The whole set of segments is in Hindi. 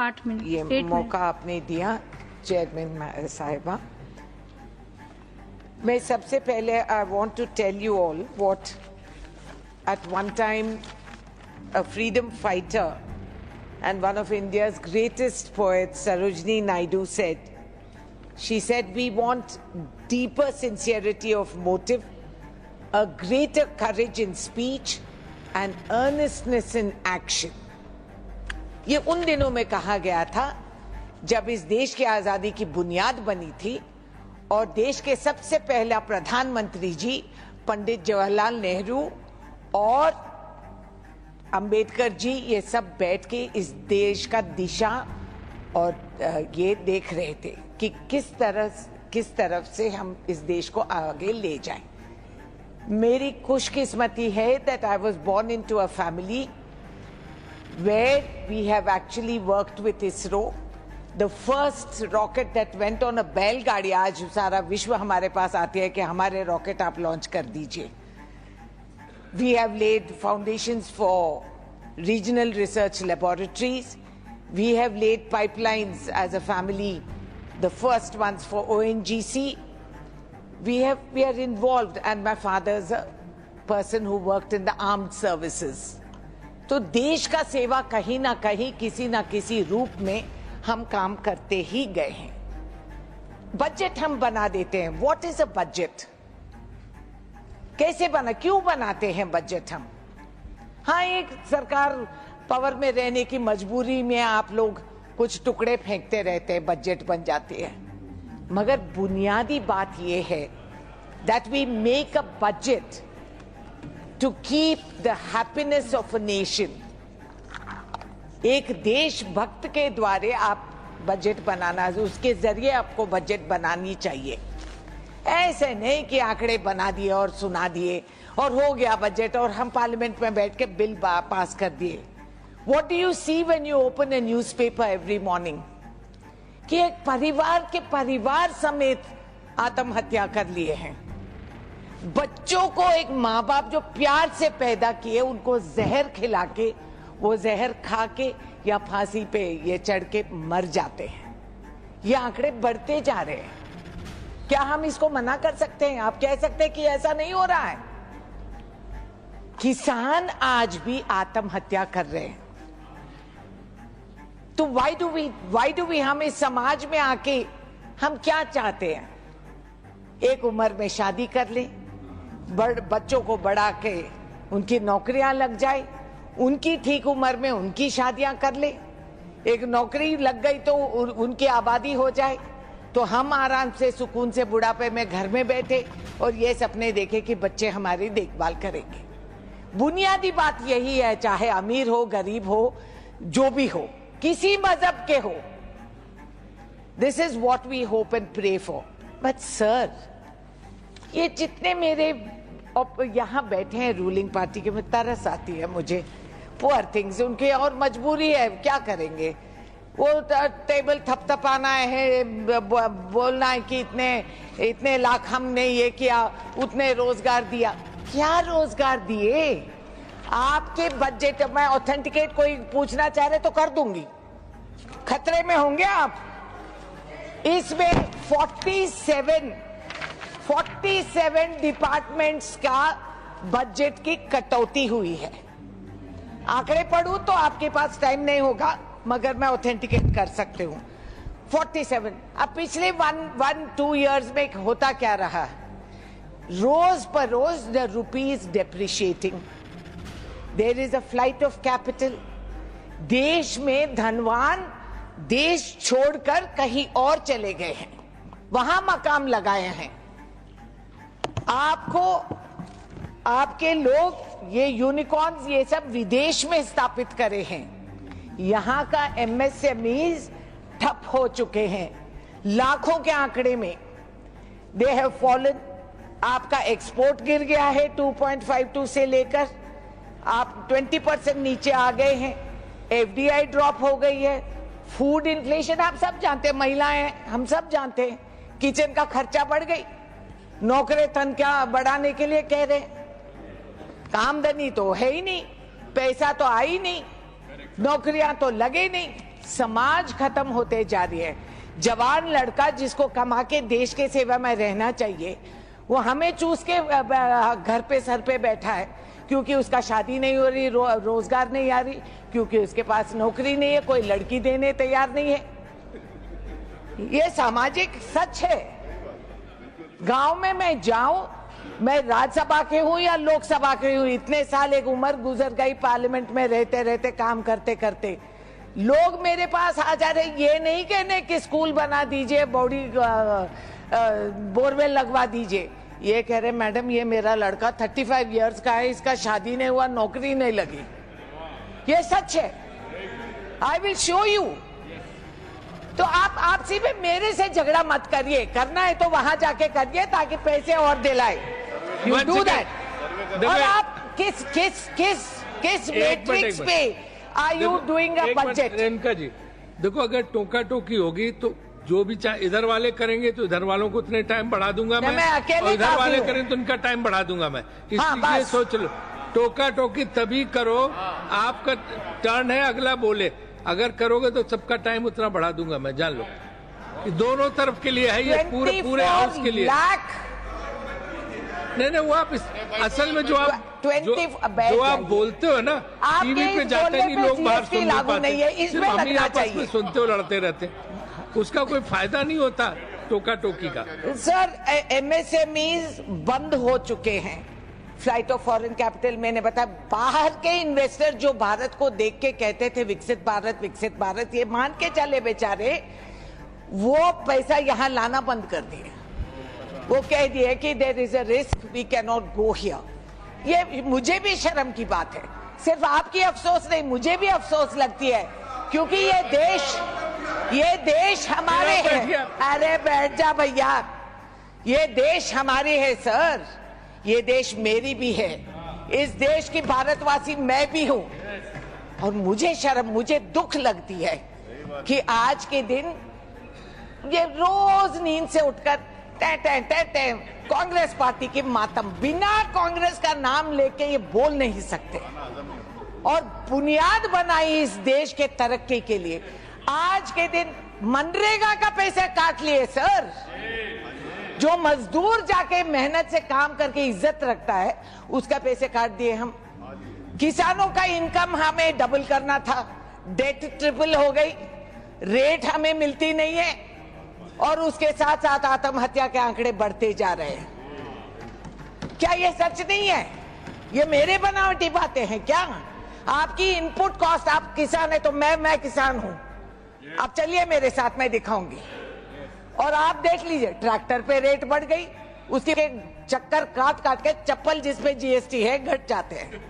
8 मिनट ये मौका आपने दिया चेयरमैन साहिबा। मैं सबसे पहले I want to tell you all what at one time a freedom fighter and one of India's greatest poets, Sarojini Naidu, said. She said, we want deeper sincerity of motive, a greater courage in speech and earnestness in action. ये उन दिनों में कहा गया था जब इस देश की आजादी की बुनियाद बनी थी और देश के सबसे पहला प्रधानमंत्री जी पंडित जवाहरलाल नेहरू और अंबेडकर जी ये सब बैठ के इस देश का दिशा और ये देख रहे थे कि किस तरफ से हम इस देश को आगे ले जाएं। मेरी खुशकिस्मती है that I was born into a family where we have actually worked with ISRO. The first rocket that went on a बैलगाड़ी, आज सारा विश्व हमारे पास आती है कि हमारे रॉकेट आप लॉन्च कर दीजिए। We have laid foundations for regional research laboratories. We have laid pipelines as a family, the first ones for ONGC. We are involved, and my father is a person who worked in the armed services. तो देश का सेवा कहीं ना कहीं किसी ना किसी रूप में हम काम करते ही गए हैं। बजट हम बना देते हैं। What is a budget? कैसे बना, क्यों बनाते हैं बजट हम? हाँ, एक सरकार पावर में रहने की मजबूरी में आप लोग कुछ टुकड़े फेंकते रहते हैं, बजट बन जाती है। मगर बुनियादी बात यह है that we make a budget to keep the happiness of a nation. एक देशभक्त के द्वारे आप बजट बनाना, उसके जरिए आपको बजट बनानी चाहिए। ऐसे नहीं कि आंकड़े बना दिए और सुना दिए और हो गया बजट और हम पार्लियामेंट में बैठ के बिल पास कर दिए। What do you see when you open a newspaper every morning? कि एक परिवार के परिवार समेत आत्महत्या कर लिए हैं। बच्चों को एक माँ बाप जो प्यार से पैदा किए उनको जहर खिला के, वो जहर खा के या फांसी पे ये चढ़ के मर जाते हैं। ये आंकड़े बढ़ते जा रहे हैं। क्या हम इसको मना कर सकते हैं? आप कह सकते हैं कि ऐसा नहीं हो रहा है। किसान आज भी आत्महत्या कर रहे हैं। तो why do we हम इस समाज में आके हम क्या चाहते हैं? एक उम्र में शादी कर ले, बच्चों को बढ़ा के उनकी नौकरियां लग जाए, उनकी ठीक उम्र में उनकी शादियां कर ले, एक नौकरी लग गई तो उनकी आबादी हो जाए, तो हम आराम से सुकून से बुढ़ापे में घर में बैठे और ये सपने देखे कि बच्चे हमारी देखभाल करेंगे। बुनियादी बात यही है, चाहे अमीर हो गरीब हो जो भी हो, किसी मजहब के हो। This is what we hope and pray for. But sir, ये जितने मेरे यहाँ बैठे हैं रूलिंग पार्टी के, में तरस आती है मुझे। पुअर थिंग्स, उनकी और मजबूरी है, क्या करेंगे? वो टेबल थपथपाना है, बोलना है कि इतने लाख हमने ये किया, उतने रोजगार दिया। क्या रोजगार दिए? आपके बजट में ऑथेंटिकेट कोई पूछना चाह रहे तो कर दूंगी। खतरे में होंगे आप। इसमें 47 डिपार्टमेंट्स का बजट की कटौती हुई है। आंकड़े पढ़ूं तो आपके पास टाइम नहीं होगा, मगर मैं ऑथेंटिकेट कर सकते हूं। 47। अब पिछले 1-2 इयर्स में होता क्या रहा? रोज पर रोज the rupee is depreciating, there is a flight of capital. देश में धनवान देश छोड़कर कहीं और चले गए हैं, वहां मकाम लगाए हैं। आपके लोग ये यूनिकॉर्न्स ये सब विदेश में स्थापित करे हैं। यहां का MSMEs ठप हो चुके हैं, लाखों के आंकड़े में। They have fallen. आपका एक्सपोर्ट गिर गया है 2.52 से लेकर आप 20% नीचे आ गए हैं। FDI ड्रॉप हो गई है। फूड इन्फ्लेशन आप सब जानते हैं, महिलाएं हम सब जानते हैं, किचन का खर्चा बढ़ गई। नौकरी तनख्वाह बढ़ाने के लिए कह रहे, आमदनी तो है ही नहीं, पैसा तो आ ही नहीं, नौकरियां तो लगे नहीं, समाज खत्म होते जा रही है। जवान लड़का जिसको कमा के देश के सेवा में रहना चाहिए, वो हमें चूस के घर पे सर पे बैठा है क्योंकि उसका शादी नहीं हो रही, रोजगार नहीं आ रही, क्योंकि उसके पास नौकरी नहीं है, कोई लड़की देने तैयार नहीं है। ये सामाजिक सच है। गांव में मैं जाऊं, मैं राज्यसभा के हूं या लोकसभा के हूं, इतने साल एक उम्र गुजर गई पार्लियामेंट में रहते रहते, काम करते करते। लोग मेरे पास आ जा रहे, ये नहीं कहने कि स्कूल बना दीजिए, बॉडी बोरवेल लगवा दीजिए। ये कह रहे मैडम ये मेरा लड़का 35 इयर्स का है, इसका शादी नहीं हुआ, नौकरी नहीं लगी। ये सच है। I will show you. तो आप आपसी में मेरे से झगड़ा मत करिए, करना है तो वहां जाके करिए ताकि पैसे और दिलाए। You do that. और आप किस किस किस किस मैट्रिक्स पे are you doing a budget? Renuka ji देखो, अगर टोका टोकी होगी तो जो भी चाहे इधर वाले करेंगे तो इधर वालों को उतने टाइम बढ़ा दूंगा मैं, और इधर वाले करें तो उनका टाइम बढ़ा दूंगा मैं। इसलिए सोच लो, टोका टोकी तभी करो, आपका टर्न है, अगला बोले, अगर करोगे तो सबका टाइम उतना बढ़ा दूंगा मैं, जान लो। दोनों तरफ के लिए है ये, पूरे हाउस के लिए। नहीं वो आप असल में जो आप बोलते हो ना, टीवी पे जाते नहीं लोग, बाहर सुन नहीं पाते, सिर्फ हम ही आपस में सुनते हो, लड़ते रहते, उसका कोई फायदा नहीं होता टोका टोकी का। सर MSMEs बंद हो चुके हैं। फ्लाइट ऑफ फॉरेन कैपिटल मैंने बताया, बाहर के इन्वेस्टर जो भारत को देख के कहते थे विकसित भारत, ये मान के चले बेचारे, वो पैसा यहाँ लाना बंद कर दिए। वो कह दिए कि there is a risk, we can not go here. ये मुझे भी शर्म की बात है, सिर्फ आपकी अफसोस नहीं, मुझे भी अफसोस लगती है, क्योंकि ये देश हमारे है। अरे बैठ जा भैया, ये देश हमारी है सर, ये देश मेरी भी है, इस देश की भारतवासी मैं भी हूं। और मुझे दुख लगती है कि आज के दिन ये रोज नींद से उठकर कांग्रेस पार्टी की मातम, बिना कांग्रेस का नाम लेके ये बोल नहीं सकते, और बुनियाद बनाई इस देश के तरक्की के लिए। आज के दिन मनरेगा का पैसे काट लिए सर। जो मजदूर जाके मेहनत से काम करके इज्जत रखता है, उसका पैसे काट दिए हम। किसानों का इनकम हमें डबल करना था, डेट ट्रिपल हो गई, रेट हमें मिलती नहीं है, और उसके साथ साथ आत्महत्या के आंकड़े बढ़ते जा रहे हैं। क्या ये सच नहीं है? ये मेरे बनावटी बातें हैं क्या? आपकी इनपुट कॉस्ट, आप किसान है तो मैं किसान हूं, आप चलिए मेरे साथ, मैं दिखाऊंगी। और आप देख लीजिए, ट्रैक्टर पे रेट बढ़ गई, उसके चक्कर काट काट के चप्पल जिसपे GST है घट जाते हैं,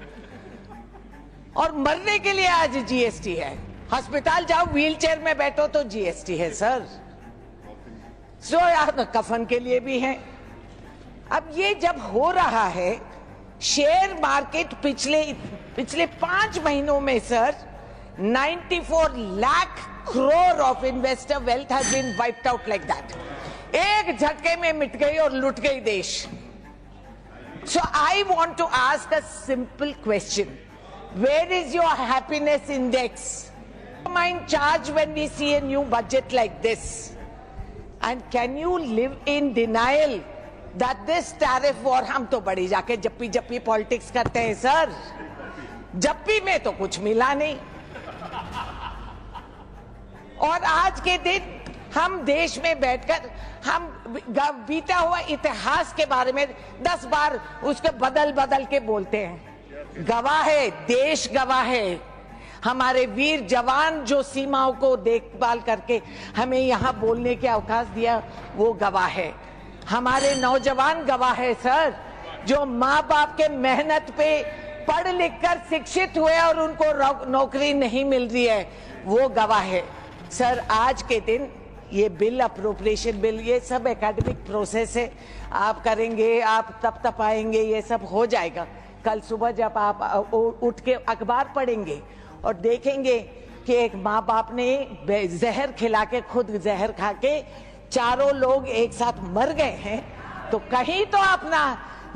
और मरने के लिए आज GST है। अस्पताल जाओ, व्हीलचेयर में बैठो तो GST है सर। सो यार कफन के लिए भी है। अब ये जब हो रहा है, शेयर मार्केट पिछले 5 महीनों में sir 94 lakh crore of investor wealth has been wiped out like that. एक झटके में मिट गई और लुट गई देश। So I want to ask a simple question, where is your happiness index? Mind charge when we see a new budget like this? And can you live in denial that this tariff war, हम तो बड़ी जाके जप्पी पॉलिटिक्स करते हैं सर, जप्पी में तो कुछ मिला नहीं। और आज के दिन हम देश में बैठकर हम बीता हुआ इतिहास के बारे में 10 बार उसके बदल के बोलते हैं। गवाह है, देश गवाह है, हमारे वीर जवान जो सीमाओं को देखभाल करके हमें यहाँ बोलने के अवकाश दिया, वो गवाह है। हमारे नौजवान गवाह है सर, जो माँ बाप के मेहनत पे पढ़ लिख कर शिक्षित हुए और उनको नौकरी नहीं मिल रही है, वो गवाह है सर। आज के दिन ये बिल, अप्रोप्रिएशन बिल, ये सब एकेडमिक प्रोसेस है, आप करेंगे, आप तब आएंगे, ये सब हो जाएगा। कल सुबह जब आप उठ के अखबार पढ़ेंगे और देखेंगे कि एक माँ बाप ने जहर खिला के खुद जहर खा के 4 लोग एक साथ मर गए हैं, तो कहीं तो अपना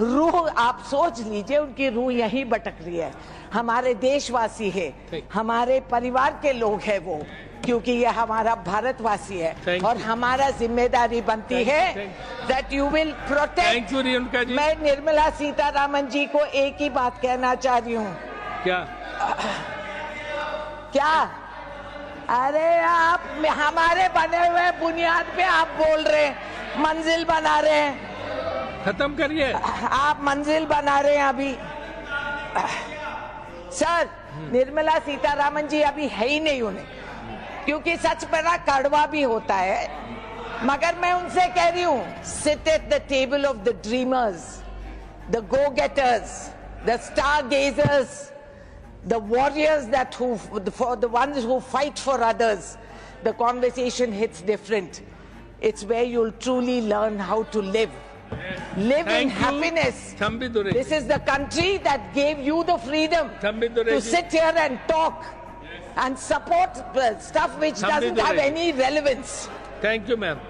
रूह, आप सोच लीजिए, उनकी रूह यहीं भटक रही है। हमारे देशवासी है, हमारे परिवार के लोग हैं, वो क्योंकि ये हमारा भारतवासी है और हमारा जिम्मेदारी बनती है that you will protect. Thank you, Renuka ji. मैं निर्मला सीतारामन जी को एक ही बात कहना चाह रही हूँ। क्या? अरे आप हमारे बने हुए बुनियाद पे आप बोल रहे हैं, मंजिल बना रहे हैं। खत्म करिए। आप मंजिल बना रहे हैं अभी। सर, निर्मला सीतारामन जी अभी है ही नहीं उन्हें, क्योंकि सच बड़ा कड़वा भी होता है, मगर मैं उनसे कह रही हूँ, sit at the table of the dreamers, the go-getters, the stargazers, the warriors that for the ones who fight for others. The conversation hits different. It's where you'll truly learn how to live. Live in happiness. This is the country that gave you the freedom to sit here and talk and support stuff which doesn't have any relevance. Thank you, ma'am.